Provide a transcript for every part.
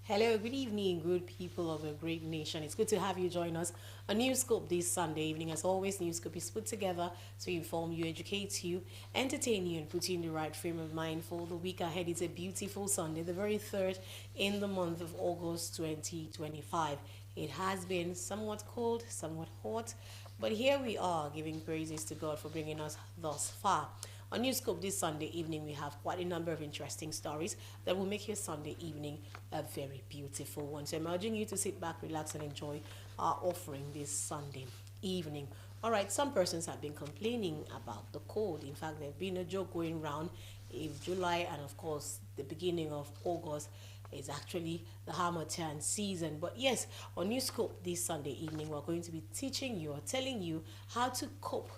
Hello, good evening, good people of a great nation. It's good to have you join us on Newscope this Sunday evening. As always, Newscope is put together to inform you, educate you, entertain you, and put you in the right frame of mind for the week ahead. It's a beautiful Sunday, the very third in the month of August 2025. It has been somewhat cold, somewhat hot, but here we are giving praises to God for bringing us thus far. On Newscope this Sunday evening, we have quite a number of interesting stories that will make your Sunday evening a very beautiful one. So I'm urging you to sit back, relax, and enjoy our offering this Sunday evening. All right, some persons have been complaining about the cold. In fact, there's been a joke going around if July and, of course, the beginning of August is actually the Hamilton season. But yes, on Newscope this Sunday evening, we're going to be teaching you or telling you how to cope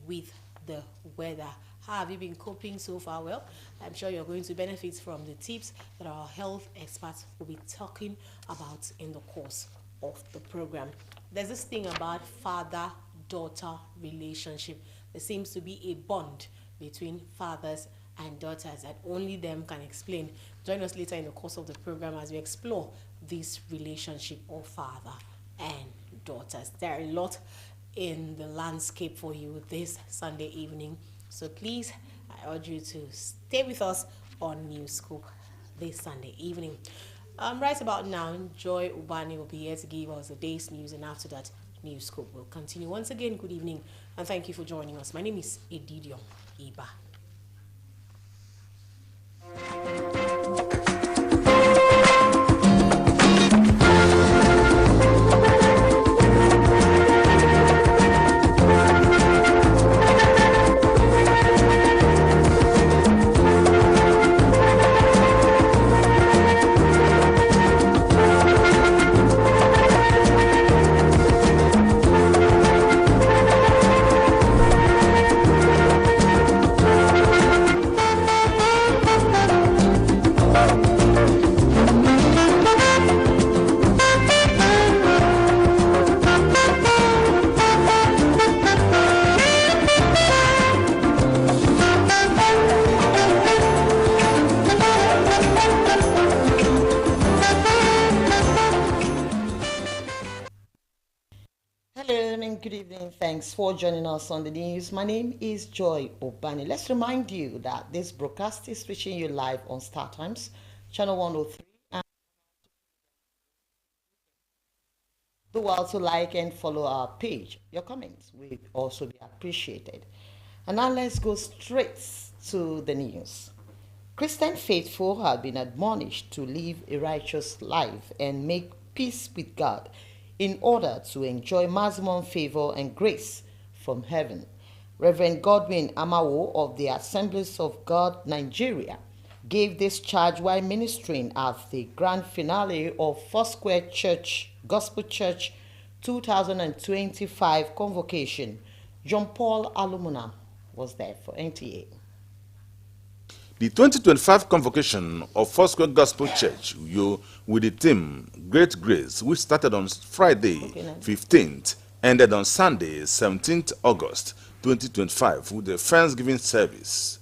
with the weather. How have you been coping so far? Well, I'm sure you're going to benefit from the tips that our health experts will be talking about in the course of the program. There's this thing about father-daughter relationship. There seems to be a bond between fathers and daughters that only them can explain. Join us later in the course of the program as we explore this relationship of father and daughters. There are a lot in the landscape for you this Sunday evening. So please, I urge you to stay with us on Newscope this Sunday evening. Right about now, Joy Ubani will be here to give us the day's news, and after that, Newscope will continue. Once again, good evening, and thank you for joining us. My name is Edidion Iba. Good evening. Thanks for joining us on the news. My name is Joy Obani. Let's remind you that this broadcast is reaching you live on Star Times, Channel 103. And do also like and follow our page. Your comments will also be appreciated. And now let's go straight to the news. Christian faithful have been admonished to live a righteous life and make peace with God in order to enjoy maximum favor and grace from heaven. Reverend Godwin Amawo of the Assemblies of God, Nigeria, gave this charge while ministering at the grand finale of Foursquare Church, Gospel Church 2025 convocation. John Paul Alumuna was there for NTA. The 2025 convocation of Foursquare Gospel Church with the theme Great Grace, which started on Friday 15th, ended on Sunday 17th August 2025 with the Thanksgiving service.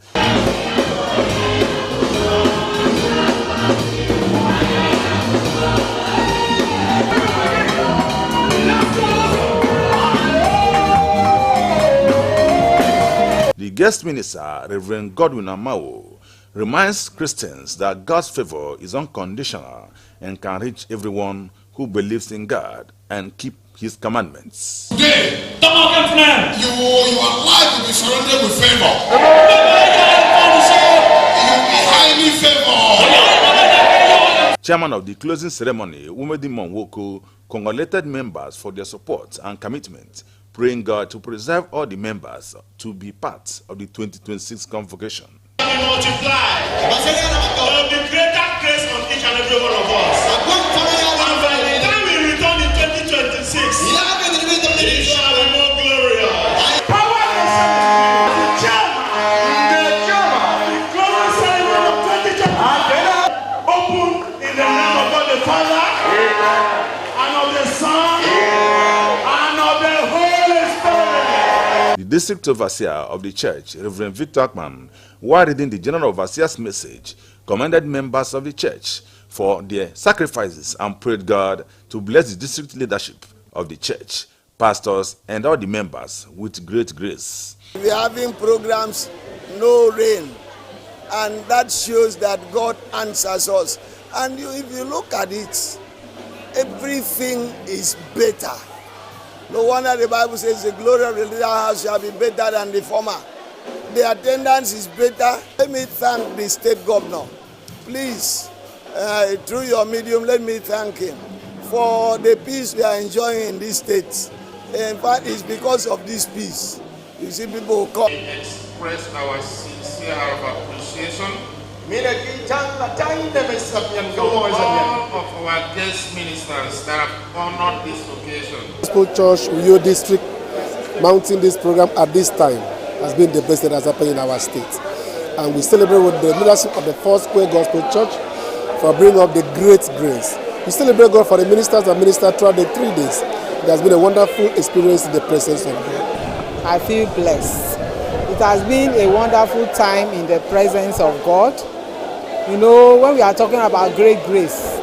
The guest minister, Reverend Godwin Amawo, reminds Christians that God's favor is unconditional and can reach everyone who believes in God and keep His commandments. Today, your life will be surrounded with favor. You will be highly favored. Chairman of the closing ceremony, Umedi Monwoko, congratulated members for their support and commitment, praying God to preserve all the members to be part of the 2026 convocation. Multiply. There will be greater grace on each and every one of us. And by the time we return in 2026, it shall be more glorious. Power is the chairman. The closing ceremony of 2025 open in the name of God the Father, and of the Son, and of the Holy Spirit. The district overseer of the church, Reverend Victor Akman, while reading the general overseer's message, commended members of the church for their sacrifices and prayed God to bless the district leadership of the church, pastors, and all the members with great grace. We are having programs, no rain, and that shows that God answers us. And if you look at it, everything is better. No wonder the Bible says the glory of the latter house shall be better than the former. The attendance is better. Let me thank the state governor. Please, through your medium, let me thank him for the peace we are enjoying in this state. In fact, it's because of this peace. You see, people will come. We express our sincere appreciation to all of our guest ministers that have honored this occasion. Gospel Church, Uyo District, mounting this program at this time has been the best that has happened in our state. And we celebrate with the leadership of the Foursquare Gospel Church for bringing up the great grace. We celebrate God for the ministers and ministers throughout the 3 days. It has been a wonderful experience in the presence of God. I feel blessed. It has been a wonderful time in the presence of God. You know, when we are talking about great grace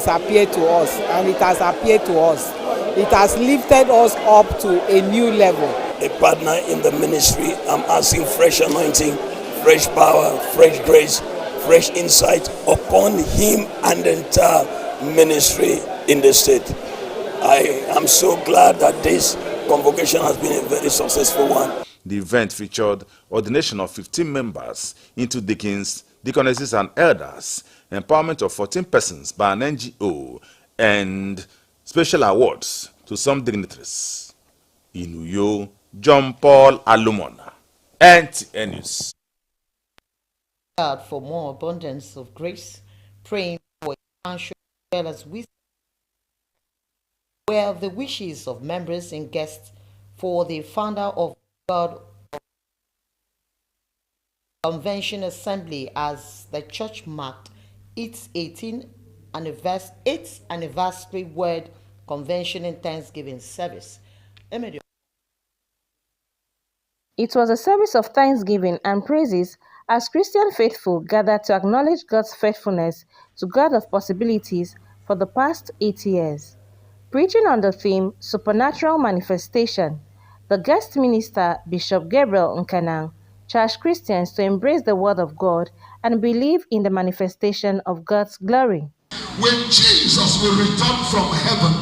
appeared to us, and it has appeared to us. It has lifted us up to a new level. A partner in the ministry, I'm asking fresh anointing, fresh power, fresh grace, fresh insight upon him and the entire ministry in the state. I am so glad that this convocation has been a very successful one. The event featured ordination of 15 members into deacons, deaconesses, and elders, empowerment of 14 persons by an NGO, and special awards to some dignitaries. In Uyo, John Paul Alumona, NTN News. God for more abundance of grace, praying for expansion as well as wisdom. Where the wishes of members and guests for the founder of God Convention Assembly as the church marked its 8th anniversary Word Convention and Thanksgiving service. It was a service of thanksgiving and praises as Christian faithful gathered to acknowledge God's faithfulness to God of possibilities for the past 8 years. Preaching on the theme Supernatural Manifestation, the guest minister, Bishop Gabriel Nkanang, charged Christians to embrace the Word of God and believe in the manifestation of God's glory. When Jesus will return from heaven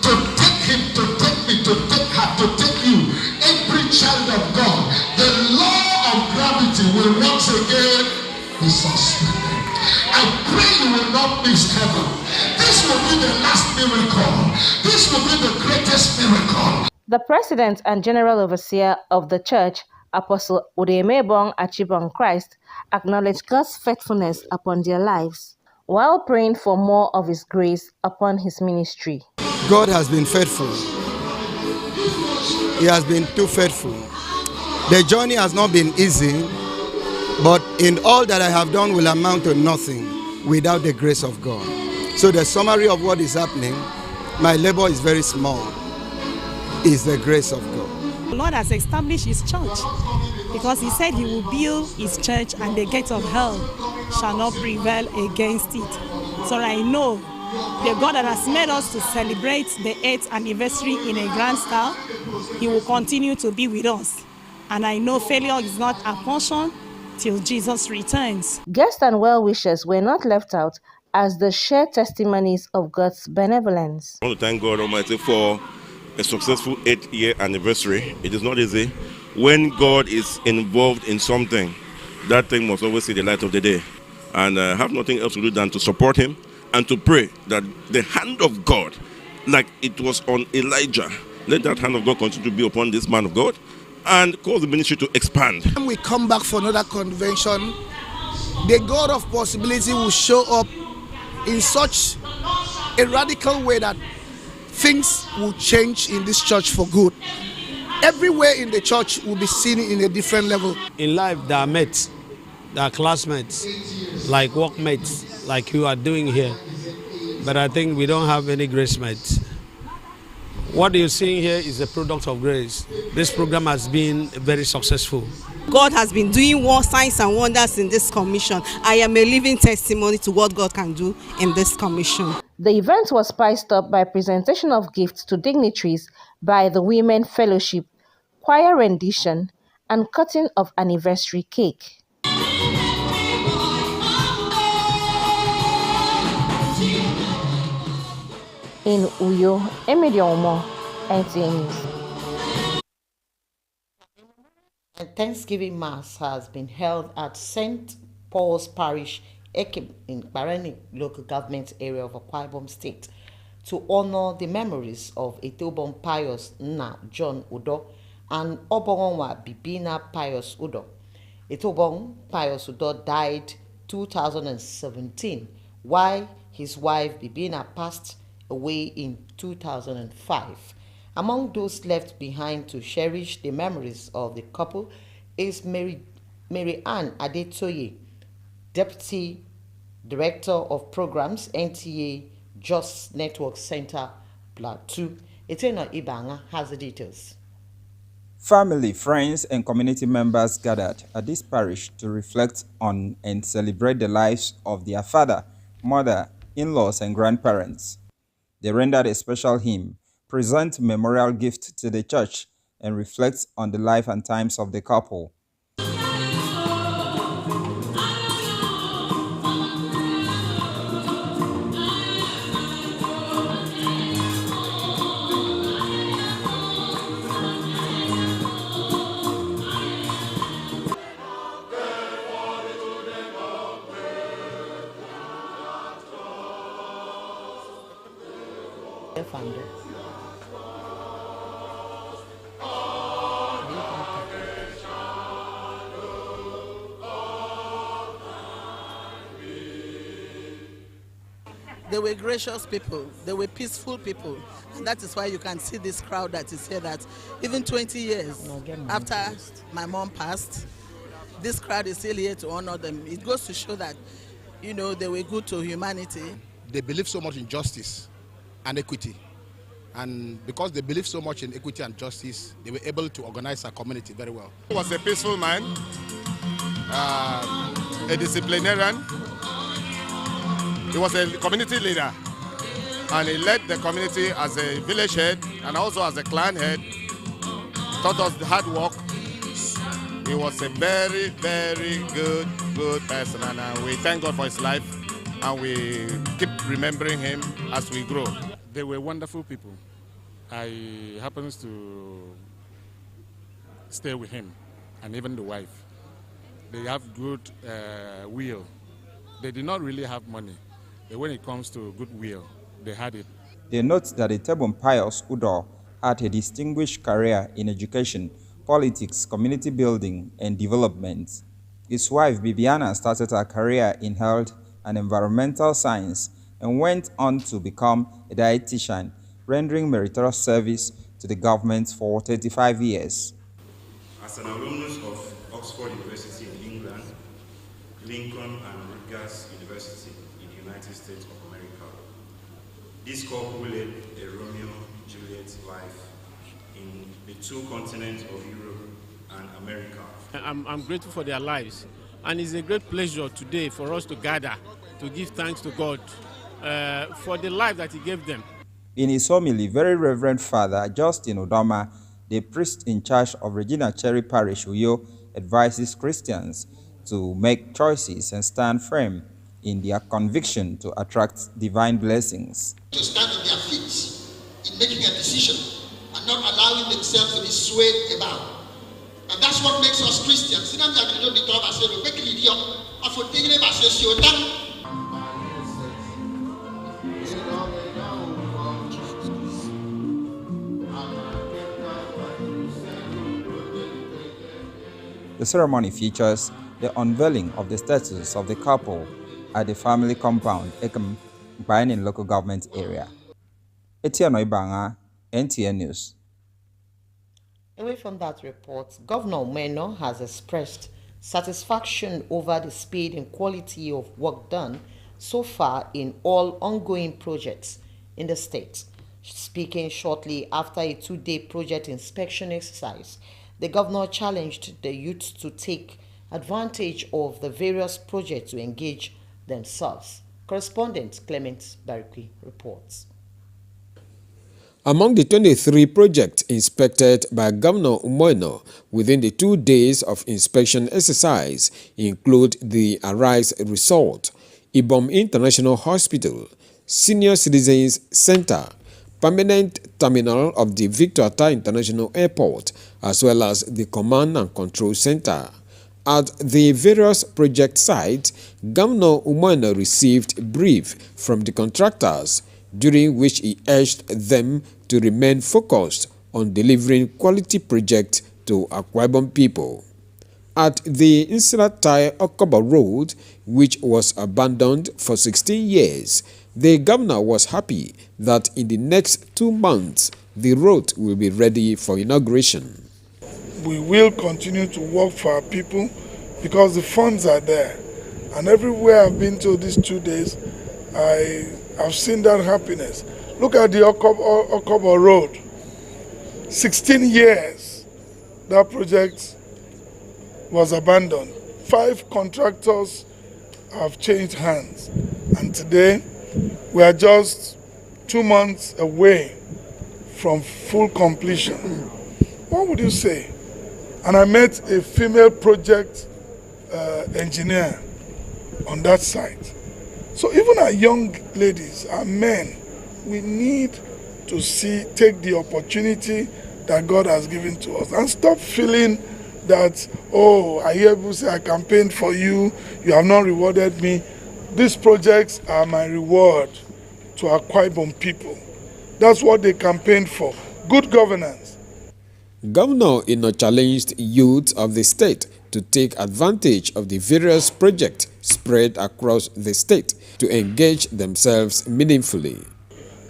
to take him, to take me, to take her, to take you, every child of God, the law of gravity will once again be suspended. I pray you will not miss heaven. This will be the last miracle. This will be the greatest miracle. The President and General Overseer of the Church, Apostle Udemebong Achibong Christ, acknowledged God's faithfulness upon their lives, while praying for more of His grace upon His ministry. God has been faithful. He has been too faithful. The journey has not been easy, but in all that I have done will amount to nothing without the grace of God. So the summary of what is happening, my labor is very small, is the grace of God. The Lord has established His church because He said He will build His church and the gates of hell shall not prevail against it. So I know the God that has made us to celebrate the 8th anniversary in a grand style, He will continue to be with us. And I know failure is not a portion till Jesus returns. Guests and well-wishers were not left out as they shared testimonies of God's benevolence. I want to thank God Almighty for a successful 8th-year anniversary. It is not easy. When God is involved in something, that thing must always see the light of the day. And I have nothing else to do than to support him and to pray that the hand of God, like it was on Elijah, let that hand of God continue to be upon this man of God and cause the ministry to expand. When we come back for another convention, the God of possibility will show up in such a radical way that things will change in this church for good. Everywhere in the church will be seen in a different level. In life, there are mates, there are classmates, like workmates, like you are doing here. But I think we don't have any grace mates. What you're seeing here is a product of grace. This program has been very successful. God has been doing signs and wonders in this commission. I am a living testimony to what God can do in this commission. The event was spiced up by presentation of gifts to dignitaries by the Women Fellowship, choir rendition, and cutting of anniversary cake. In Uyo, Emily Omo, NTA News. A Thanksgiving Mass has been held at St. Paul's Parish, Ekim, in Barani local government area of Akwa Ibom State, to honor the memories of Etobon Pius Na John Udo and Obonwa Bibina Pius Udo. Etobon Pius Udo died 2017, while his wife Bibina passed away in 2005. Among those left behind to cherish the memories of the couple is Mary Ann Adetoye, Deputy Director of Programs, NTA Just Network Center, Plateau. Etena Ibanga has the details. Family, friends, and community members gathered at this parish to reflect on and celebrate the lives of their father, mother, in-laws, and grandparents. They rendered a special hymn, present memorial gift to the church, and reflect on the life and times of the couple. They were gracious people, they were peaceful people, and that is why you can see this crowd that is here, that even 20 years after my mom passed, this crowd is still here to honor them. It goes to show that, you know, they were good to humanity. They believe so much in justice and equity, and because they believe so much in equity and justice, they were able to organize our community very well. He was a peaceful man, a disciplinarian. He was a community leader, and he led the community as a village head and also as a clan head, taught us the hard work. He was a very, very good person, and we thank God for his life, and we keep remembering him as we grow. They were wonderful people. I happens to stay with him, and even the wife. They have good will. They did not really have money. But when it comes to goodwill, they had it. They note that Etobon Pius Udo had a distinguished career in education, politics, community building, and development. His wife, Bibiana, started her career in health and environmental science and went on to become a dietitian, rendering meritorious service to the government for 35 years. As an alumnus of Oxford University in England, Lincoln and Rutgers University in the United States of America, this couple led a Romeo-Juliet life in the two continents of Europe and America. I'm grateful for their lives, and it's a great pleasure today for us to gather to give thanks to God for the life that He gave them. In his homily, Very Reverend Father Justin Odoma, the priest in charge of Regina Cherry Parish, Uyo, advises Christians to make choices and stand firm in their conviction to attract divine blessings. To stand on their feet in making a decision and not allowing themselves to be swayed about. And that's what makes us Christians. The ceremony features the unveiling of the statues of the couple at the family compound, Ekem, Bainin local government area. Etiano Ibanga, NTN News. Away from that report, Governor Meno has expressed satisfaction over the speed and quality of work done so far in all ongoing projects in the state. Speaking shortly after a two-day project inspection exercise, The governor challenged the youth to take advantage of the various projects to engage themselves. Correspondent Clement Barikwi reports. Among the 23 projects inspected by Governor Umoino within the 2 days of inspection exercise include the Arise Resort, Ibom International Hospital, Senior Citizens Center, Permanent Terminal of the Victor Atta International Airport, as well as the Command and Control Center. At the various project sites, Governor Umoino received a brief from the contractors, during which he urged them to remain focused on delivering quality projects to Akwa Ibom people. At the Insilatai Okobo Road, which was abandoned for 16 years, the governor was happy that in the next 2 months, the road will be ready for inauguration. We will continue to work for our people because the funds are there. And everywhere I've been to these 2 days, I've seen that happiness. Look at the Okobo Road. 16 years that project was abandoned. 5 contractors have changed hands. And today, we are just 2 months away from full completion. What would you say? And I met a female project engineer on that site. So even our young ladies, our men, we need to take the opportunity that God has given to us and stop feeling that, oh, I hear people say I campaigned for you, you have not rewarded me. These projects are my reward to Akwa Ibom people. That's what they campaigned for, good governance. Governor Ino challenged youth of the state to take advantage of the various projects spread across the state to engage themselves meaningfully.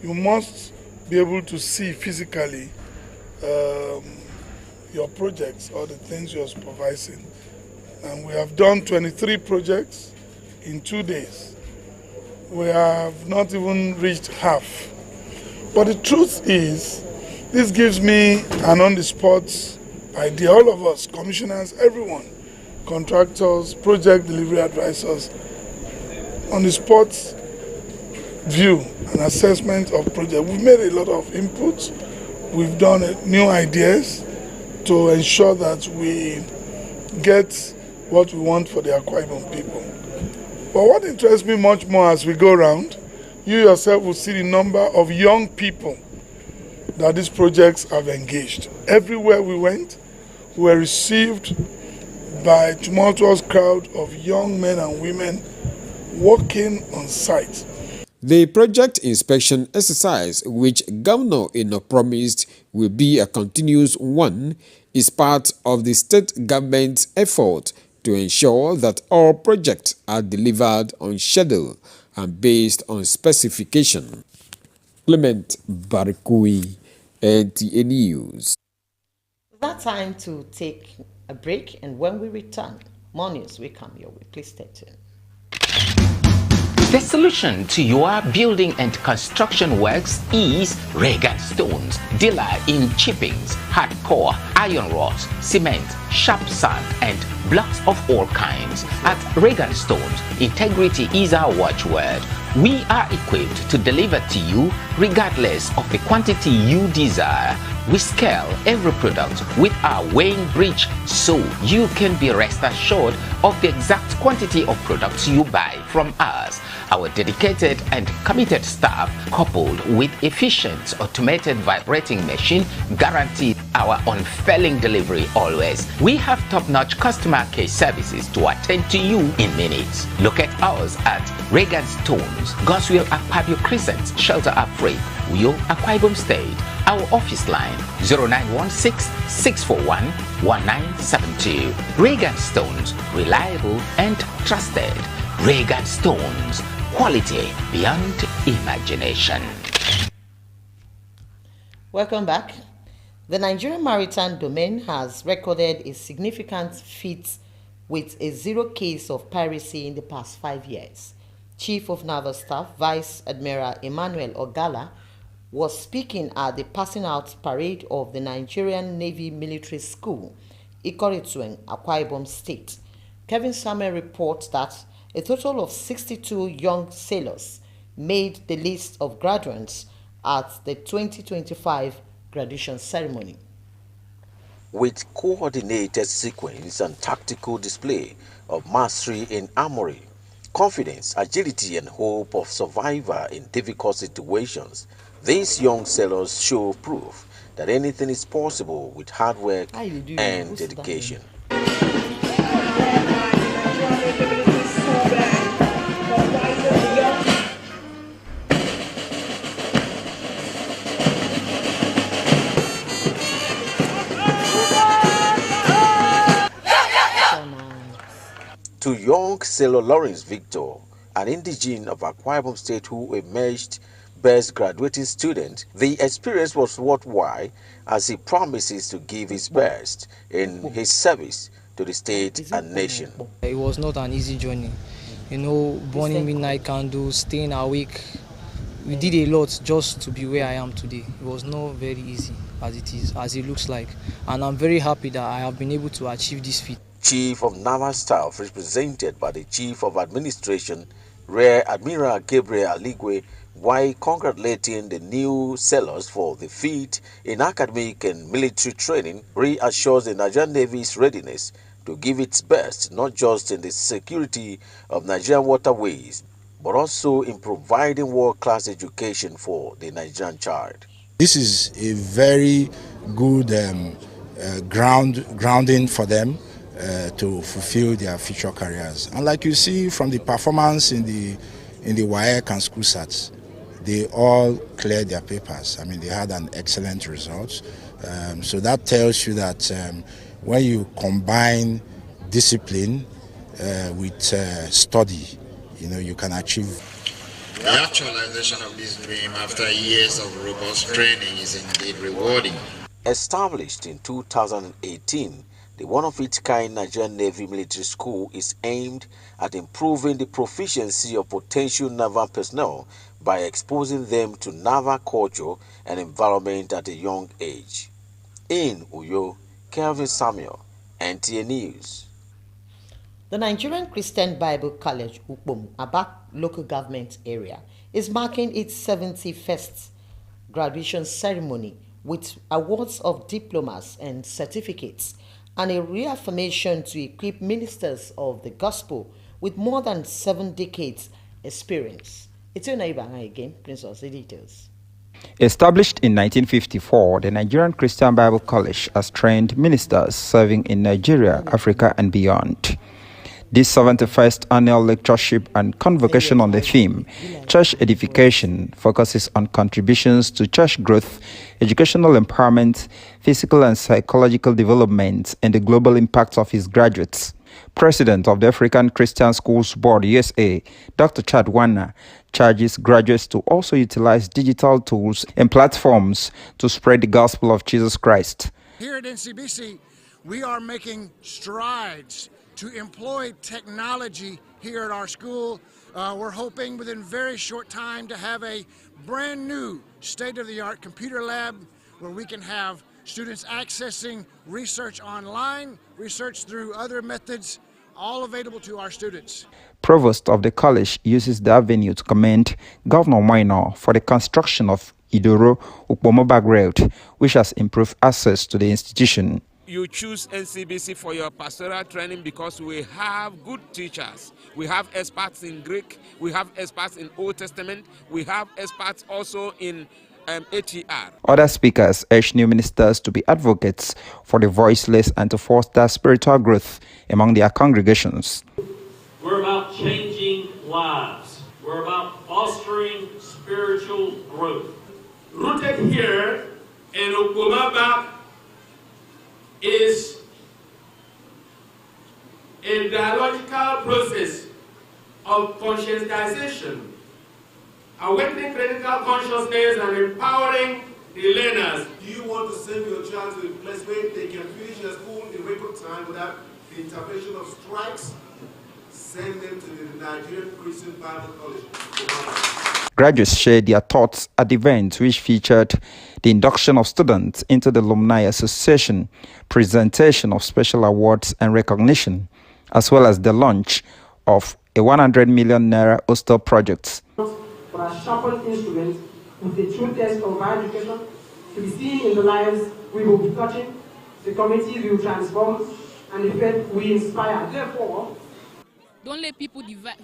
You must be able to see physically your projects or the things you're supervising. And we have done 23 projects in 2 days. We have not even reached half. But the truth is, this gives me an on-the-spot idea. All of us, commissioners, everyone, contractors, project delivery advisors, on-the-spot view and assessment of project. We've made a lot of inputs. We've done new ideas to ensure that we get what we want for the Akwa Ibom people. But what interests me much more as we go around, you yourself will see the number of young people that these projects have engaged. Everywhere we went, we were received by a tumultuous crowd of young men and women working on site. The project inspection exercise, which Governor Ino promised will be a continuous one, is part of the state government's effort to ensure that all projects are delivered on schedule and based on specification. Clement Barikui, NTA News. It's that time to take a break, and when we return, more news will come your way. Please stay tuned. The solution to your building and construction works is Regan Stones, dealer in chippings, hardcore, iron rods, cement, sharp sand, and blocks of all kinds. At Regan Stones, integrity is our watchword. We are equipped to deliver to you regardless of the quantity you desire. We scale every product with our weighing bridge so you can be rest assured of the exact quantity of products you buy from us. Our dedicated and committed staff, coupled with efficient automated vibrating machine, guarantee our unfailing delivery always. We have top-notch customer care services to attend to you in minutes. Locate us at Regan Stones, Goswell Akpabio Crescent, Shelter Up Freight, Uyo, Akwa Ibom State. Our office line 0916-641-1972. Regan Stones, reliable and trusted. Regan Stones, quality beyond imagination. Welcome back. The Nigerian Maritime Domain has recorded a significant feat with a 0 case of piracy in the past 5 years. Chief of Naval Staff Vice Admiral Emmanuel Ogala was speaking at the passing out parade of the Nigerian Navy Military School, Ikorituen, Akwa Ibom State. Kevin Samuel reports that a total of 62 young sailors made the list of graduates at the 2025 graduation ceremony. With coordinated sequence and tactical display of mastery in armory, confidence, agility, and hope of survival in difficult situations, these young sailors show proof that anything is possible with hard work and dedication. To young sailor Lawrence Victor, an indigene of Akwa Ibom State who emerged best graduating student, the experience was worthwhile as he promises to give his best in his service to the state and nation. It was not an easy journey. You know, burning midnight candles, staying awake. We did a lot just to be where I am today. It was not very easy as it looks like. And I'm very happy that I have been able to achieve this feat. Chief of Naval Staff, represented by the Chief of Administration, Rear Admiral Gabriel Aligwe, while congratulating the new sailors for the feat in academic and military training, reassures the Nigerian Navy's readiness to give its best not just in the security of Nigerian waterways, but also in providing world-class education for the Nigerian child. This is a very good grounding for them to fulfill their future careers. And like you see from the performance in the WAEC and SchoolSats, they all cleared their papers. I mean, they had an excellent result. So that tells you that when you combine discipline with study, you know, you can achieve. The actualization of this dream after years of robust training is indeed rewarding. Established in 2018, the one-of-its-kind Nigerian Navy Military School is aimed at improving the proficiency of potential naval personnel by exposing them to naval culture and environment at a young age. In Uyo, Kelvin Samuel, NTA News. The Nigerian Christian Bible College, Ukpom, Abak local government area, is marking its 71st graduation ceremony with awards of diplomas and certificates and a reaffirmation to equip ministers of the gospel with more than 7 decades experience. It's your neighbor again, Princess, the details. Established in 1954, the Nigerian Christian Bible College has trained ministers serving in Nigeria, Africa, and beyond. This 71st annual lectureship and convocation on the theme, Church Edification, focuses on contributions to church growth, educational empowerment, physical and psychological development, and the global impact of its graduates. President of the African Christian Schools Board, USA, Dr. Chad Wanna, charges graduates to also utilize digital tools and platforms to spread the gospel of Jesus Christ. Here at NCBC, we are making strides to employ technology here at our school. We're hoping within very short time to have a brand new state-of-the-art computer lab where we can have students accessing research online, research through other methods, all available to our students. Provost of the college uses the avenue to commend Governor Moino for the construction of Idoro Ukpomobag Road, which has improved access to the institution. You choose NCBC for your pastoral training because we have good teachers. We have experts in Greek, we have experts in Old Testament, we have experts also in ATR. Other speakers urged new ministers to be advocates for the voiceless and to foster spiritual growth among their congregations. We're about changing lives. We're about fostering spiritual growth. Rooted here in Ukpomobag is a dialogical process of conscientization, awakening critical consciousness and empowering the learners. Do you want to send your child to a place where they can finish their school in record time without the intervention of strikes? Send them to the Nigerian Christian Bible College. Graduates shared their thoughts at the event, which featured the induction of students into the Alumni Association, presentation of special awards and recognition, as well as the launch of a 100 million naira hostel project. For our sharpened instruments with the true test of our education to be seen in the lives we will be touching, the communities we will transform, and the faith we inspire. Therefore, don't let people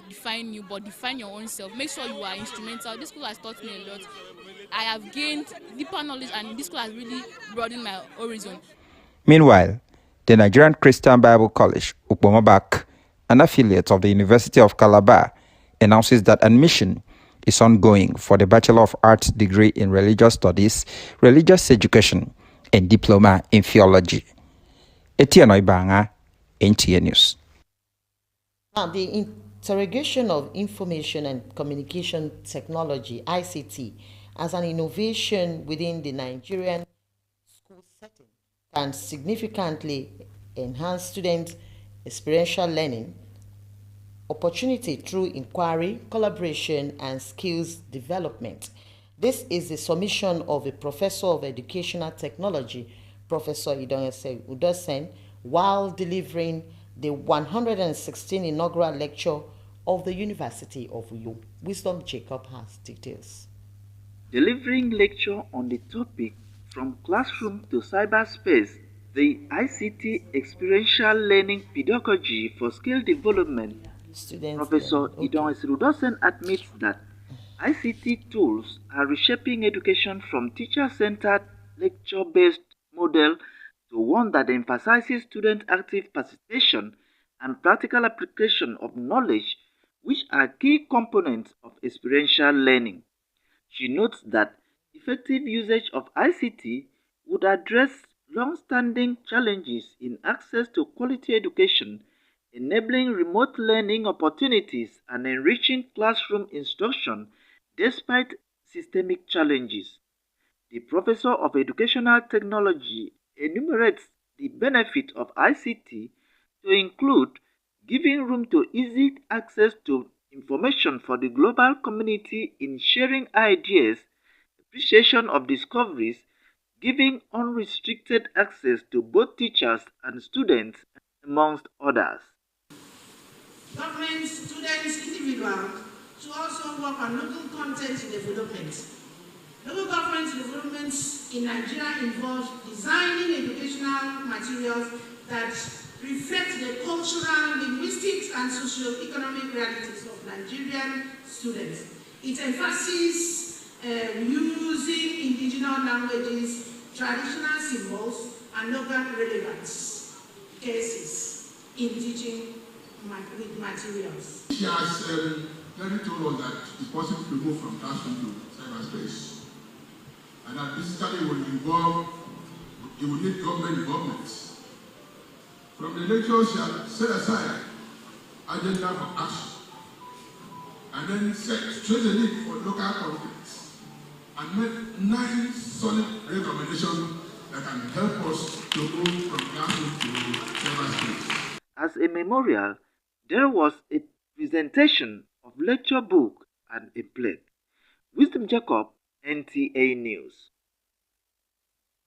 define you, but define your own self. Make sure you are instrumental. This school has taught me a lot. I have gained deeper knowledge, and this school has really broadened my horizon. Meanwhile, the Nigerian Christian Bible College, Ukpomobak, an affiliate of the University of Calabar, announces that admission is ongoing for the Bachelor of Arts degree in Religious Studies, Religious Education, and Diploma in Theology. Etienne Oibanga, NTA News. Now, the interrogation of information and communication technology, ICT, as an innovation within the Nigerian school setting can significantly enhance students' experiential learning opportunity through inquiry, collaboration, and skills development. This is the submission of a professor of educational technology, Professor Idonese Udosen, while delivering the 116th inaugural lecture of the University of Uyo. Wisdom Jacob has details. Delivering lecture on the topic From Classroom to Cyberspace, the ICT Experiential Learning Pedagogy for Skill Development, Professor Idonese Udosen admits that ICT tools are reshaping education from teacher-centered, lecture-based model to one that emphasizes student active participation and practical application of knowledge, which are key components of experiential learning. She notes that effective usage of ICT would address long-standing challenges in access to quality education, enabling remote learning opportunities and enriching classroom instruction despite systemic challenges. The professor of educational technology enumerates the benefit of ICT to include giving room to easy access to information for the global community in sharing ideas, appreciation of discoveries, giving unrestricted access to both teachers and students, amongst others. Governments, students, individuals should also work on local content development. Local government development in Nigeria involves designing educational materials that reflect the cultural, linguistic, and socio-economic realities of Nigerian students. It emphasizes using indigenous languages, traditional symbols, and local relevance cases in teaching with materials. She has clearly told us that it's possible to move from classroom to cyberspace, and that basically will involve, it will need government involvement. From the lecture, she has set aside agenda for action, and then set straight the need for local conflicts, and made 9 solid recommendations that can help us to move from classroom to cyberspace. As a memorial, there was a presentation of lecture book and a plaque. Wisdom Jacob, NTA News.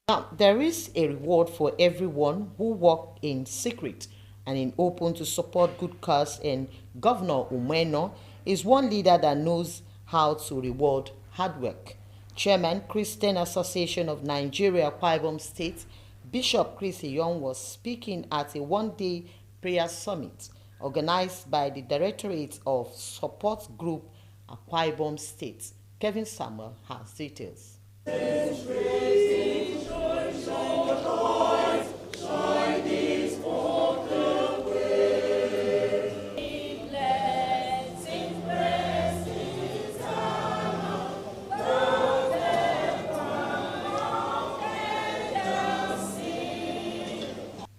Now, there is a reward for everyone who work in secret and in open to support good cause, and Governor Umeno is one leader that knows how to reward hard work. Chairman, Christian Association of Nigeria, Akwa Ibom State, Bishop Chris Young was speaking at a one-day prayer summit organized by the Directorate of Support Group, Akwa Ibom State. Kevin Samuel has details.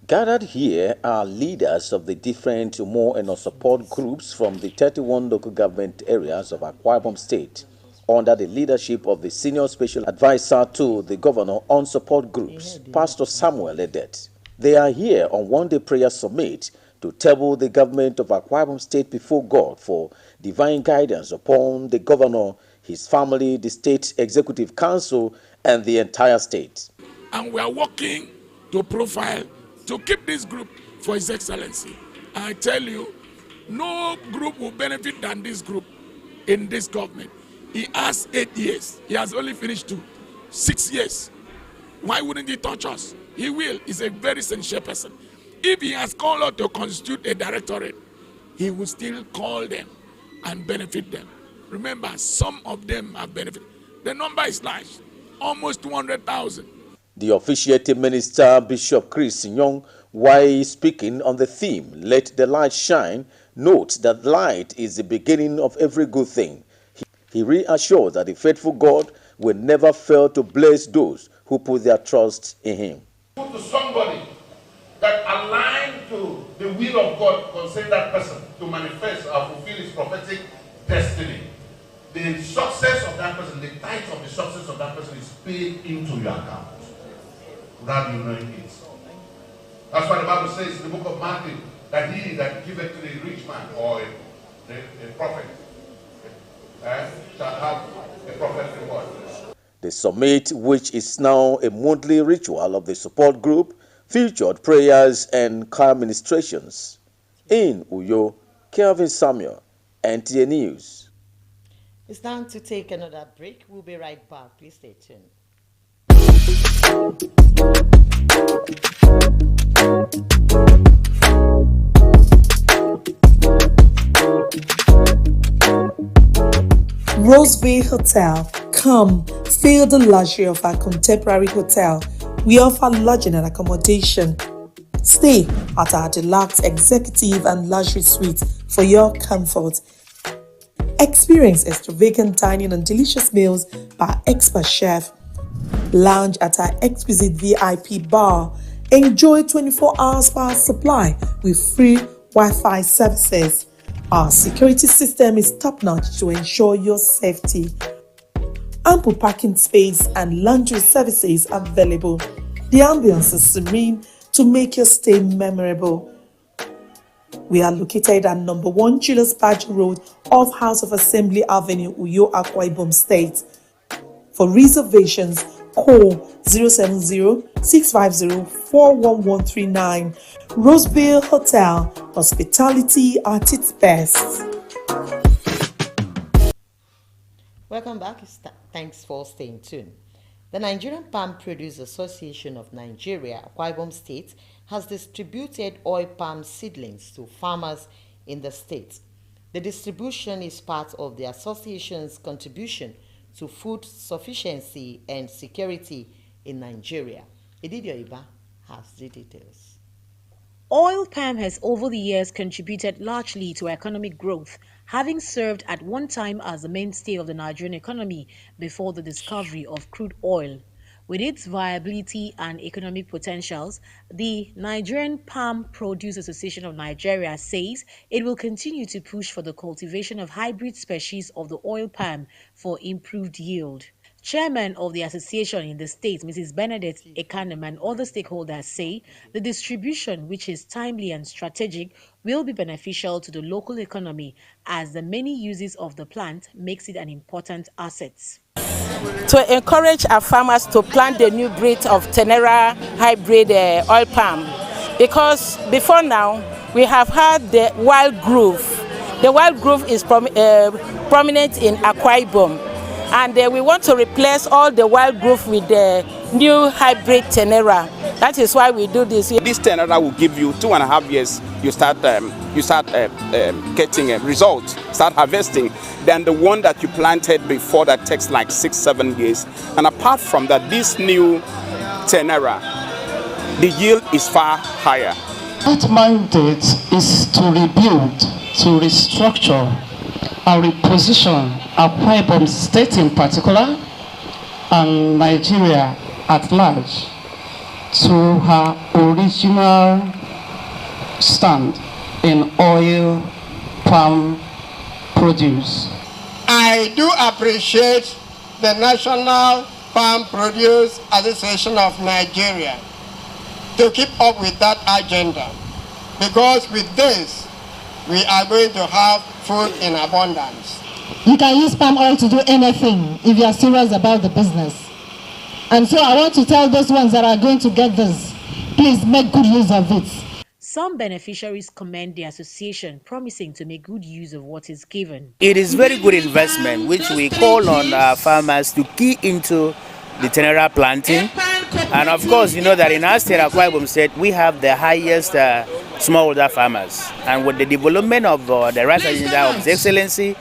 Gathered here are leaders of the different more and support groups from the 31 local government areas of Akwa Ibom State under the leadership of the Senior Special Advisor to the Governor on Support Groups, Pastor Samuel Edet. They are here on one-day prayer summit to table the government of Akwa Ibom State before God for divine guidance upon the Governor, his family, the State Executive Council, and the entire state. And we are working to profile, to keep this group for His Excellency. I tell you, no group will benefit than this group in this government. He has 8 years. He has only finished 2. 6 years. Why wouldn't he touch us? He will. He's a very sincere person. If he has called out to constitute a directorate, he will still call them and benefit them. Remember, some of them have benefited. The number is large, almost 200,000. The officiating minister, Bishop Chris Young, while speaking on the theme, Let the Light Shine, notes that light is the beginning of every good thing. He reassures that the faithful God will never fail to bless those who put their trust in Him. To somebody that aligned to the will of God concerning that person to manifest or fulfill his prophetic destiny. The success of that person, the tithe of the success of that person is paid into your account without you knowing it. That's why the Bible says in the book of Matthew that he that giveth to the rich man or a prophet shall have a prophet's reward. The summit, which is now a monthly ritual of the support group, featured prayers and car ministrations. In Uyo, Kelvin Samuel, NTA News. It's time to take another break. We'll be right back. Please stay tuned. Roseville Hotel. Come, feel the luxury of our contemporary hotel. We offer lodging and accommodation. Stay at our deluxe executive and luxury suite for your comfort. Experience extravagant dining and delicious meals by expert chef. Lounge at our exquisite VIP bar. Enjoy 24 hours power supply with free Wi-Fi services. Our security system is top-notch to ensure your safety. Ample parking space and laundry services available. The ambience is serene to make your stay memorable. We are located at number 1 Julius Badger Road off House of Assembly Avenue, Uyo, Akwa Ibom State. For reservations, call 070-650-41139. Roseville Hotel, hospitality at its best. Welcome back. Thanks for staying tuned. The Nigerian Palm Produce Association of Nigeria, Akwa Ibom State, has distributed oil palm seedlings to farmers in the state. The distribution is part of the association's contribution to food sufficiency and security in Nigeria. Edidio Iba has the details. Oil palm has over the years contributed largely to economic growth, having served at one time as the mainstay of the Nigerian economy before the discovery of crude oil. With its viability and economic potentials, the Nigerian Palm Produce Association of Nigeria says it will continue to push for the cultivation of hybrid species of the oil palm for improved yield. Chairman of the association in the state, Mrs. Benedict Ekanem, and other stakeholders say the distribution, which is timely and strategic, will be beneficial to the local economy as the many uses of the plant makes it an important asset. To encourage our farmers to plant the new breed of Tenera hybrid oil palm, because before now we have had the wild grove. The wild grove is prominent in Akwa Ibom. And we want to replace all the wild growth with the new hybrid Tenera. That is why we do this. This Tenera will give you 2.5 years. You start getting a result, start harvesting. Then the one that you planted before that takes like 6-7 years. And apart from that, this new Tenera, the yield is far higher. That mandate is to rebuild, to restructure, and reposition Akwa Ibom State in particular and Nigeria at large to her original stand in oil palm produce. I do appreciate the National Palm Produce Association of Nigeria to keep up with that agenda, because with this we are going to have food in abundance. You can use palm oil to do anything if you are serious about the business. And so I want to tell those ones that are going to get this, please make good use of it. Some beneficiaries commend the association, promising to make good use of what is given. It is very good investment, which we call on farmers to key into the tenera planting. And of course, you know that in our state, Akwa Ibom State, we have the highest smallholder farmers. And with the development of the rice agenda of His Excellency,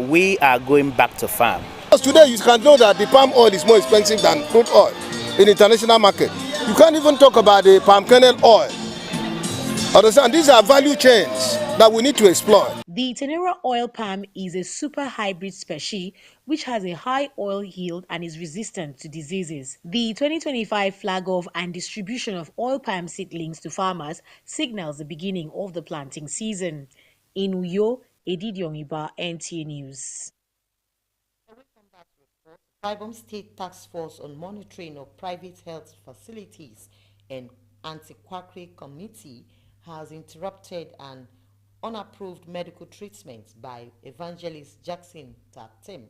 we are going back to farm. Today, you can know that the palm oil is more expensive than crude oil in the international market. You can't even talk about the palm kernel oil. Understand? These are value chains that we need to explore. The tenera oil palm is a super hybrid species which has a high oil yield and is resistant to diseases. The 2025 flag off and distribution of oil palm seedlings to farmers signals the beginning of the planting season. In Uyo, Edith Yongiba, NTA News. Ibom State Task Force on Monitoring of Private Health Facilities and Anti-Quackery Committee has interrupted an unapproved medical treatment by Evangelist Jackson Tatim.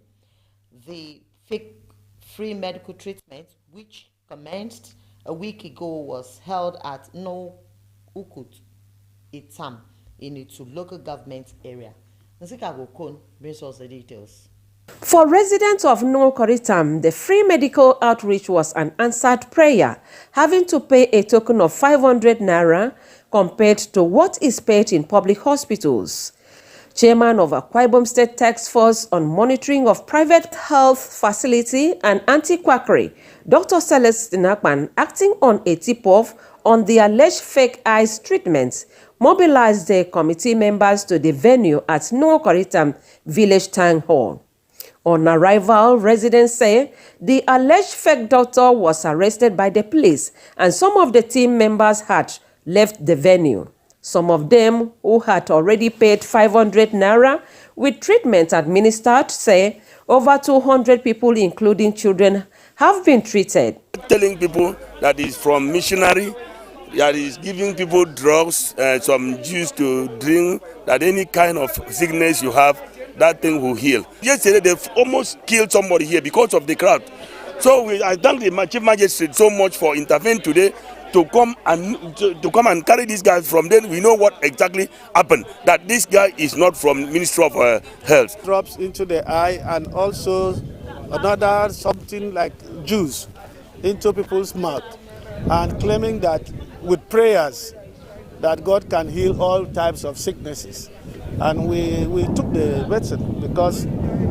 The fake free medical treatment, which commenced a week ago, was held at No Ukut Itam in its local government area. Nzika Gokon brings us the details. For residents of No Koritam, the free medical outreach was an answered prayer, having to pay a token of 500 naira compared to what is paid in public hospitals. Chairman of Akwa Ibom State Task Force on Monitoring of Private Health Facility and Anti-Quackery, Dr. Celeste Nakman, acting on a tip-off on the alleged fake eyes treatments, mobilized the committee members to the venue at No Koritam Village Town Hall. On arrival, residents say the alleged fake doctor was arrested by the police and some of the team members had left the venue. Some of them who had already paid 500 naira with treatment administered say over 200 people, including children, have been treated. Telling people that is from missionary, that is giving people drugs, some juice to drink, that any kind of sickness you have, that thing will heal. Yesterday, they've almost killed somebody here because of the crowd. So I thank the Chief Magistrate so much for intervening today to come and carry this guy from there. We know what exactly happened, that this guy is not from Ministry of Health. Drops into the eye and also another something like juice into people's mouth, and claiming that with prayers that God can heal all types of sicknesses. And we took the medicine because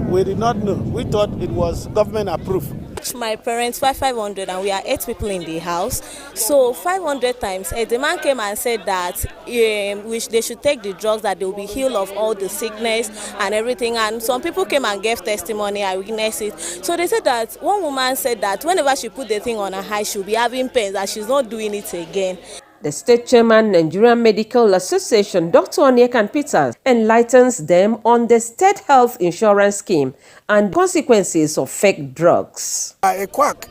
we did not know. We thought it was government approved. My parents 500 and we are 8 people in the house. So 500 times, the man came and said that they should take the drugs, that they will be healed of all the sickness and everything. And some people came and gave testimony. I witnessed it. So they said that one woman said that whenever she put the thing on her eye, she'll be having pains, that she's not doing it again. The state chairman, Nigerian Medical Association, Dr. Onyekan Peters, enlightens them on the state health insurance scheme and consequences of fake drugs. A quack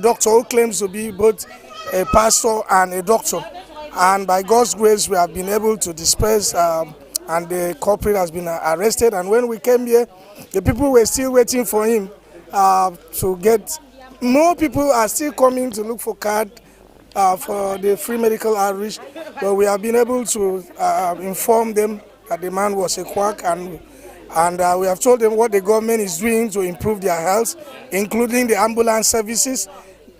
doctor who claims to be both a pastor and a doctor, and by God's grace we have been able to disperse and the culprit has been arrested. And when we came here, the people were still waiting for him to get. More people are still coming to look for card for the free medical outreach, but we have been able to inform them that the man was a quack, and we have told them what the government is doing to improve their health, including the ambulance services.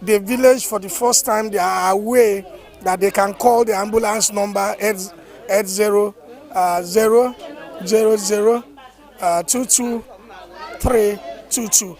The village, for the first time, they are aware that they can call the ambulance number 800-000-22322.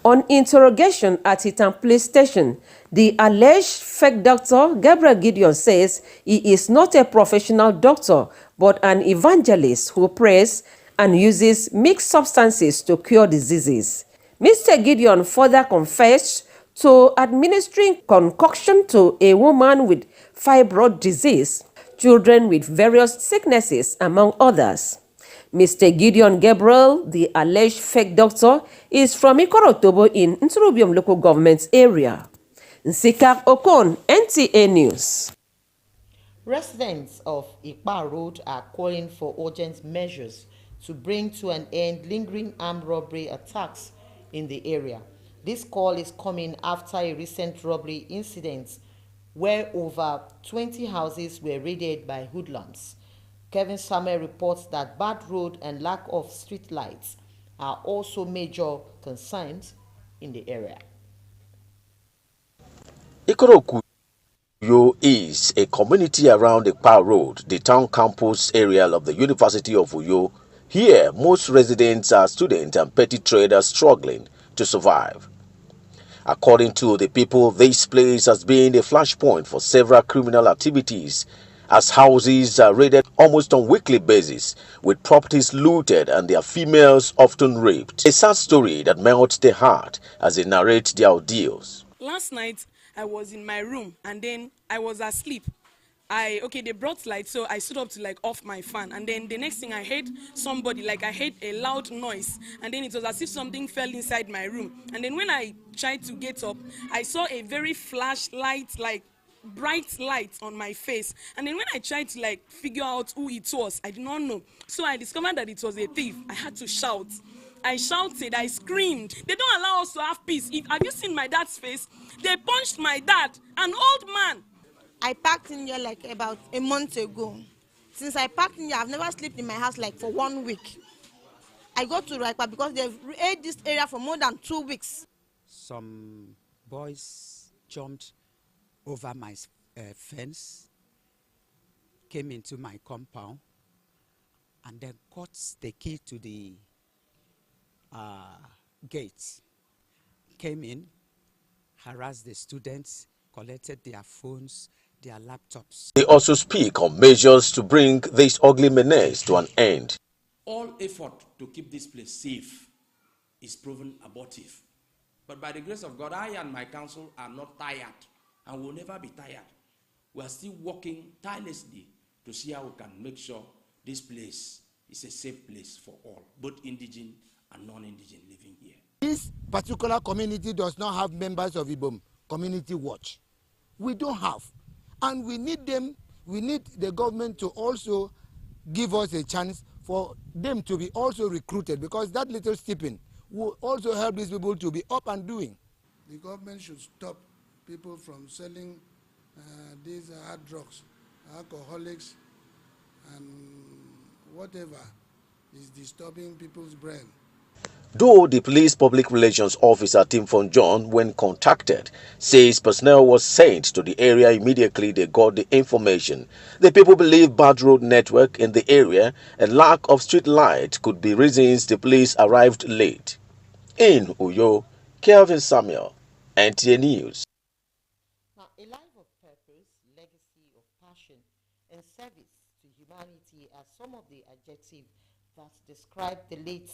On interrogation at Itam Police Station, the alleged fake doctor, Gabriel Gideon, says he is not a professional doctor, but an evangelist who prays and uses mixed substances to cure diseases. Mr. Gideon further confessed to administering concoction to a woman with fibroid disease, children with various sicknesses, among others. Mr. Gideon Gabriel, the alleged fake doctor, is from Ikorotobo in Nturubium local government area. Nsikak Okon, NTA News. Residents of Ikpa Road are calling for urgent measures to bring to an end lingering armed robbery attacks in the area. This call is coming after a recent robbery incident where over 20 houses were raided by hoodlums. Kevin Samuel reports that bad road and lack of street lights are also major concerns in the area. Ikoroku is a community around the Ekpa Road, the town campus area of the University of Uyo. Here, most residents are students and petty traders struggling to survive. According to the people, this place has been a flashpoint for several criminal activities, as houses are raided almost on a weekly basis, with properties looted and their females often raped. A sad story that melts the heart as they narrate their ordeals. Last night, I was in my room and then I was asleep. They brought light, so I stood up to off my fan, and then the next thing I heard somebody, I heard a loud noise, and then it was as if something fell inside my room. And then when I tried to get up, I saw a very flashlight, bright light on my face. And then when I tried to figure out who it was, I did not know. So I discovered that it was a thief. I had to shout. I shouted, I screamed. They don't allow us to have peace. Have you seen my dad's face? They punched my dad, an old man. I packed in here about a month ago. Since I packed in here, I've never slept in my house for 1 week. I go to Raipa because they've raided this area for more than 2 weeks. Some boys jumped over my fence, came into my compound, and then got the key to the gates, came in, harassed the students, collected their phones, their laptops. They also speak on measures to bring this ugly menace to an end. All effort to keep this place safe is proven abortive. But by the grace of God, I and my council are not tired and will never be tired. We are still working tirelessly to see how we can make sure this place is a safe place for all, both indigent and non-indigent living here. This particular community does not have members of Ibom Community Watch. We don't have. And we need them, we need the government to also give us a chance for them to be also recruited, because that little stipend will also help these people to be up and doing. The government should stop people from selling these hard drugs, alcoholics, and whatever is disturbing people's brain. Though the police public relations officer Tim Von John, when contacted, says personnel was sent to the area immediately they got the information. The people believe bad road network in the area and lack of street light could be reasons the police arrived late. In Uyo, Kelvin Samuel, NTA News. Now, a life of purpose, legacy of passion, and service to humanity are some of the adjectives that describe the late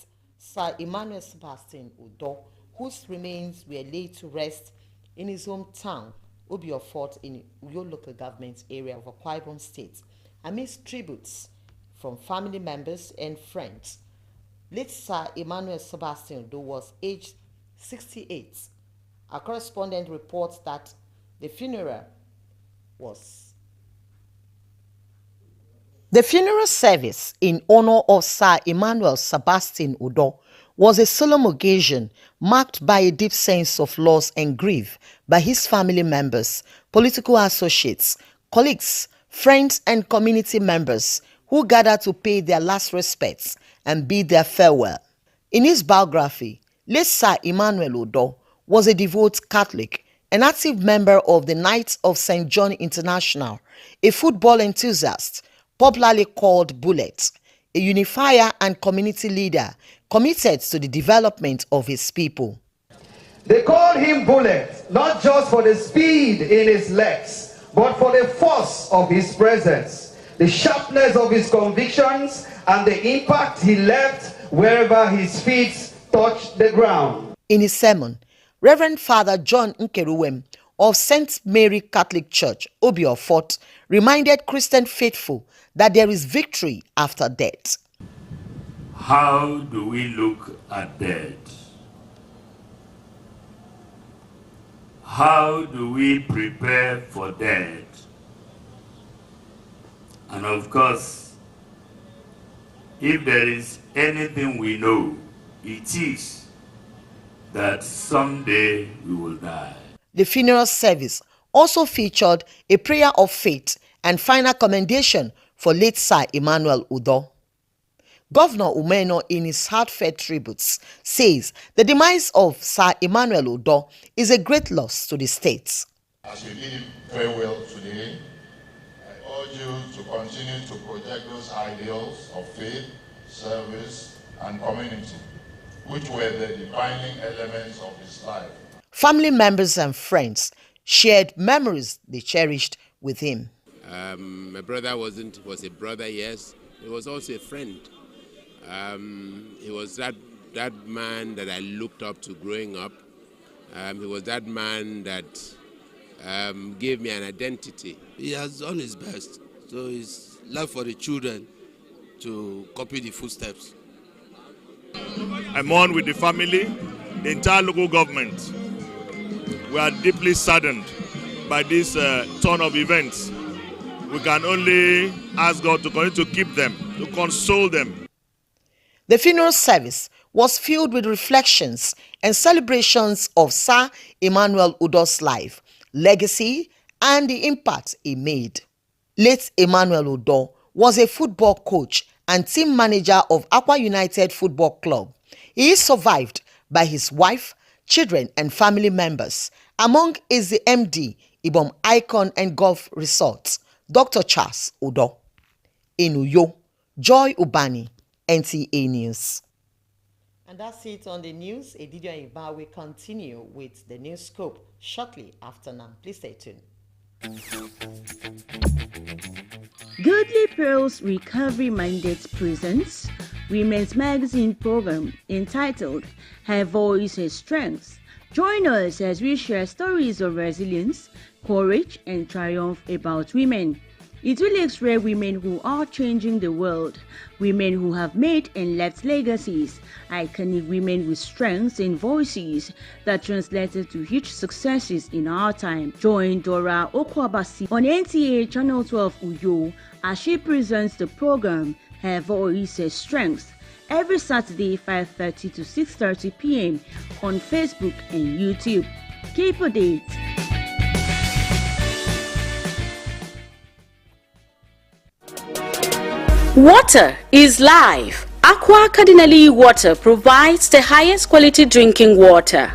Sir Emmanuel Sebastian Udo, whose remains were laid to rest in his hometown, Obiofort, in Uyo local government area of Akwa Ibom State, amidst tributes from family members and friends. Late Sir Emmanuel Sebastian Udo was aged 68. Our correspondent reports that the funeral service in honor of Sir Emmanuel Sebastian Udo was a solemn occasion marked by a deep sense of loss and grief by his family members, political associates, colleagues, friends, and community members who gathered to pay their last respects and bid their farewell. In his biography, late Sir Emmanuel Udo was a devout Catholic, an active member of the Knights of St. John International, a football enthusiast, popularly called Bullet, a unifier and community leader committed to the development of his people. They called him Bullet, not just for the speed in his legs, but for the force of his presence, the sharpness of his convictions, and the impact he left wherever his feet touched the ground. In his sermon, Reverend Father John Nkeruwem of St. Mary Catholic Church, Obiofort, reminded Christian faithful that there is victory after death. How do we look at death? How do we prepare for death? And of course, If there is anything we know, it is that someday we will die. The funeral service also featured a prayer of faith and final commendation for late Sir Emmanuel Udo. Governor Umeno, in his heartfelt tributes, says the demise of Sir Emmanuel Udo is a great loss to the state. As you did it very well today, I urge you to continue to project those ideals of faith, service, and community, which were the defining elements of his life. Family members and friends shared memories they cherished with him. My brother was a brother, yes. He was also a friend. He was that man that I looked up to growing up. He was that man that gave me an identity. He has done his best, so it's left for the children to copy the footsteps. I mourn with the family, the entire local government. We are deeply saddened by this turn of events. We can only ask God to continue to keep them, to console them. The funeral service was filled with reflections and celebrations of Sir Emmanuel Udo's life, legacy, and the impact he made. Late Emmanuel Udo was a football coach and team manager of Aqua United Football Club. He is survived by his wife, children, and family members. Among is the MD, Ibom Icon and Golf Resorts, Dr. Charles Udo. In Uyo, Joy Ubani, NTA News. And that's it on the news. Edidio Iba will continue with the Newscope shortly after now. Please stay tuned. Goodly Pearls Recovery Mandate presents Women's Magazine program entitled Her Voice, Her Strengths. Join us as we share stories of resilience, courage, and triumph about women. It will explore women who are changing the world, women who have made and left legacies, iconic women with strengths and voices that translated to huge successes in our time. Join Dora Okwabasi on NTA Channel 12 Uyo as she presents the program Her Voice, Her Strengths every Saturday 5:30 to 6:30 p.m. on Facebook and YouTube. Keep a date. Water is life. Aqua Cardinali Water provides the highest quality drinking water.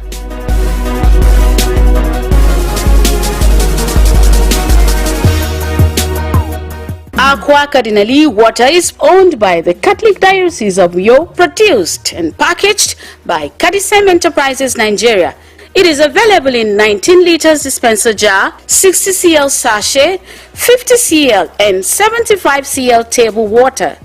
Aqua Cardinali Water is owned by the Catholic Diocese of Uyo, produced and packaged by Cadisem Enterprises Nigeria. It is available in 19 liters dispenser jar, 60 cl sachet, 50 cl and 75 cl table water.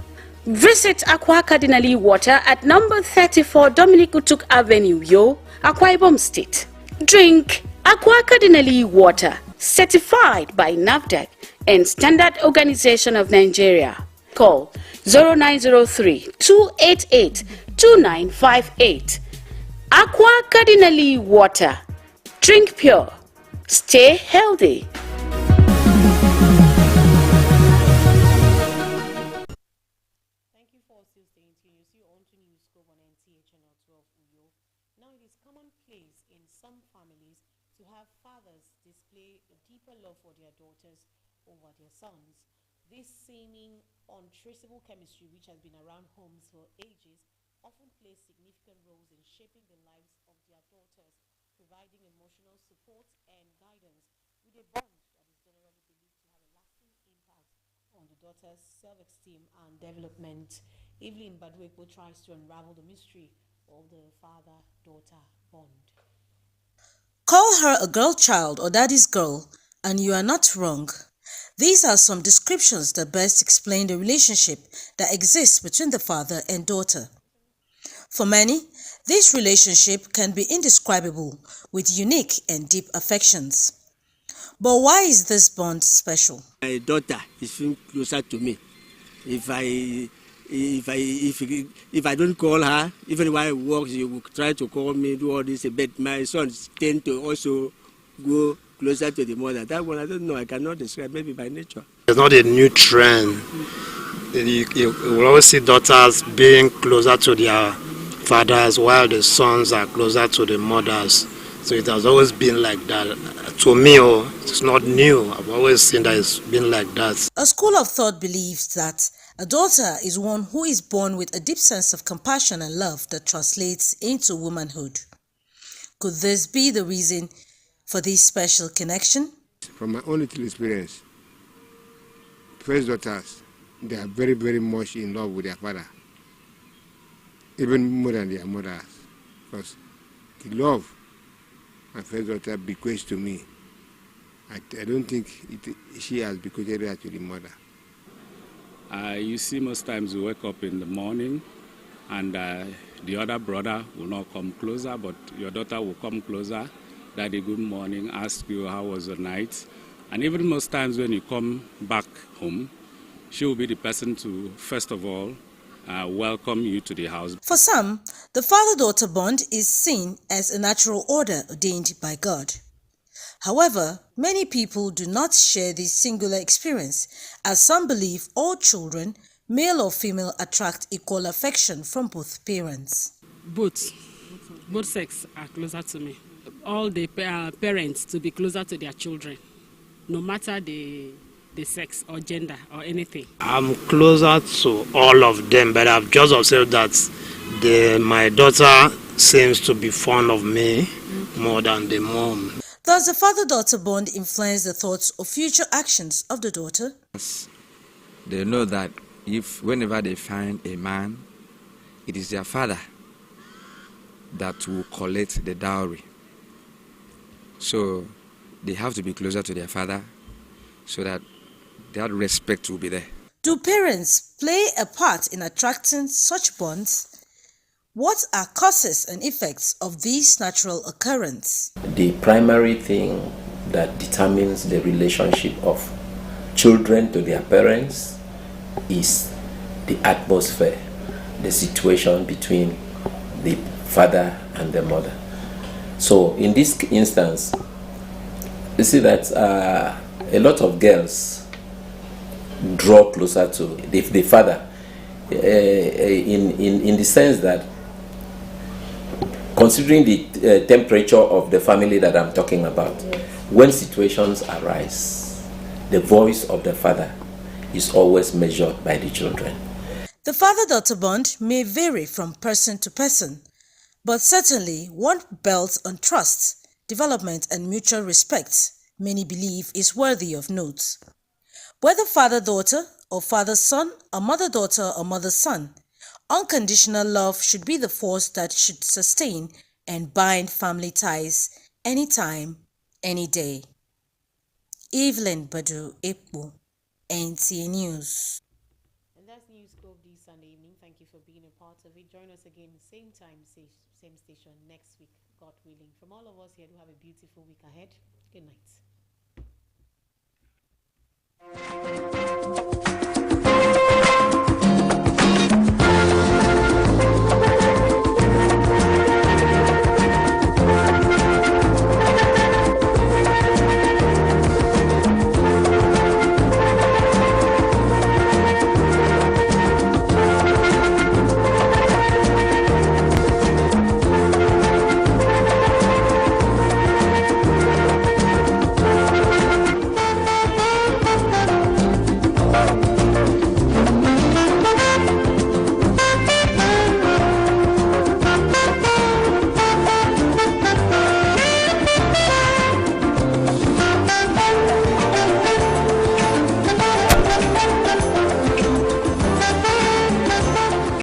Visit Aqua Cardinali Water at number 34 Dominic Utuk Avenue, Uyo, Akwa Ibom State. Drink Aqua Cardinali Water, certified by NAFDAC and Standard Organization of Nigeria. Call 0903-288-2958. Aqua Cardinali Water. Drink pure. Stay healthy. Thank you for still staying tuned. You on to Newscope on NTA Channel 12 Uyo. Now it is commonplace in some families to have fathers display a deeper love for their daughters over their sons. This seeming untraceable chemistry, which has been around homes for ages, often plays significant roles in shaping the lives of their daughters, providing emotional support and guidance with a bond that is generally believed to have a lasting impact on the daughter's self-esteem and development. Evelyn Badwekbo tries to unravel the mystery of the father-daughter bond. Call her a girl child or daddy's girl, and you are not wrong. These are some descriptions that best explain the relationship that exists between the father and daughter. For many, this relationship can be indescribable with unique and deep affections. But why is this bond special? My daughter is feeling closer to me. If I don't call her, even while I work, she will try to call me, do all this. But my sons tend to also go closer to the mother. That one, I don't know. I cannot describe. Maybe by nature. It's not a new trend. You will always see daughters being closer to their fathers while the sons are closer to the mothers. So it has always been like that. To me, it's not new. I've always seen that it's been like that. A school of thought believes that a daughter is one who is born with a deep sense of compassion and love that translates into womanhood. Could this be the reason for this special connection? From my own little experience, first daughters, they are very, very much in love with their father, even more than their mothers. Because the love my first daughter bequeathed to me, I don't think she has bequeathed that to the mother. You see, most times we wake up in the morning and the other brother will not come closer, but your daughter will come closer. Daddy, good morning, ask you how was the night. And even most times when you come back home, she will be the person to, first of all, welcome you to the house. For some, the father-daughter bond is seen as a natural order ordained by God. However, many people do not share this singular experience, as some believe all children, male or female, attract equal affection from both parents. Both sex are closer to me. All the parents to be closer to their children, no matter the sex or gender or anything. I'm closer to all of them, but I've just observed that my daughter seems to be fond of me more than the mom. Does the father-daughter bond influence the thoughts or future actions of the daughter? They know that whenever they find a man, it is their father that will collect the dowry. So they have to be closer to their father so that respect will be there. Do parents play a part in attracting such bonds? What are causes and effects of this natural occurrence? The primary thing that determines the relationship of children to their parents is the atmosphere, the situation between the father and the mother. So in this instance, you see that a lot of girls draw closer to the father in the sense that, considering the temperature of the family that I'm talking about, when situations arise, the voice of the father is always measured by the children. The father-daughter bond may vary from person to person, but certainly one built on trust, development, and mutual respect, many believe is worthy of note. Whether father-daughter or father-son or mother-daughter or mother-son, unconditional love should be the force that should sustain and bind family ties anytime, any day. Evelyn Badu Ekpo, NTA News. And that's Newscope this Sunday evening. Thank you for being a part of it. Join us again, same time, same station next week, God willing. From all of us here, do have a beautiful week ahead. Good night.